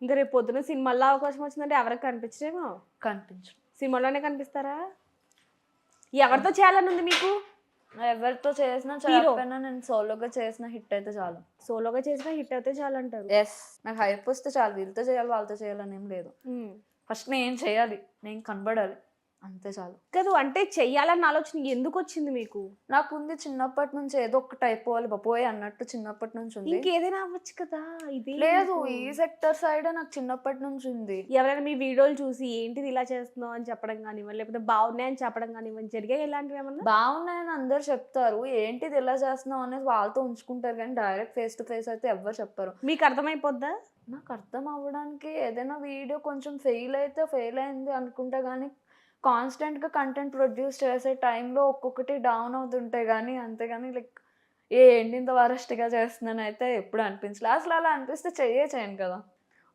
ఇంకా రేపు పొద్దున సినిమాల్లో అవకాశం వచ్చిందంటే ఎవరికి కనిపించరేమో. కనిపించు. సినిమాలోనే కనిపిస్తారా? ఎవరితో చేయాలని ఉంది మీకు? ఎవరితో చేసినా చేయకపోయినా నేను సోలోగా చేసిన హిట్ అయితే చాలు. సోలోగా చేసినా హిట్ అయితే చాలు అంటారు. ఎస్, నాకు హైప్ వస్తే చాలు. వీళ్ళతో చేయాలి వాళ్ళతో చేయాలని ఏం లేదు. ఫస్ట్ నేను చేయాలి, నేను కనబడాలి, అంతే చాలు. కాదు అంటే చెయ్యాలన్న ఆలోచన ఎందుకు వచ్చింది మీకు? నాకు ఉంది చిన్నప్పటి నుంచి, ఏదో ఒకటి అయిపోవాలి బాపోయ్ అన్నట్టు చిన్నప్పటి నుంచి ఉంది. ఇంకేదైనా అవ్వచ్చు కదా. ఇది లేదు, ఈ సెక్టర్ సైడ్ నాకు చిన్నప్పటి నుంచి ఉంది. ఎవరైనా మీ వీడియోలు చూసి ఏంటిది ఇలా చేస్తున్నావు అని చెప్పడం కానివ్వండి, లేకపోతే బాగున్నాయని చెప్పడం కానివ్వండి, జరిగాయి ఇలాంటివి ఏమన్నా? బాగున్నాయని అందరు చెప్తారు, ఏంటిది ఇలా చేస్తున్నావు అనేది వాళ్ళతో ఉంచుకుంటారు, కానీ డైరెక్ట్ ఫేస్ టు ఫేస్ అయితే ఎవరు చెప్పరు. మీకు అర్థమైపోద్దా? నాకు అర్థం అవ్వడానికి ఏదైనా వీడియో కొంచెం ఫెయిల్ అయితే ఫెయిల్ అయింది అనుకుంటా, కానీ కాన్స్టెంట్గా కంటెంట్ ప్రొడ్యూస్ చేసే టైంలో ఒక్కొక్కటి డౌన్ అవుతుంటాయి, కానీ అంతేగాని లైక్ ఏంటి ఇంత వరస్ట్గా చేస్తున్నాను అయితే ఎప్పుడు అనిపించలేదు. అసలు అలా అనిపిస్తే చేయను కదా.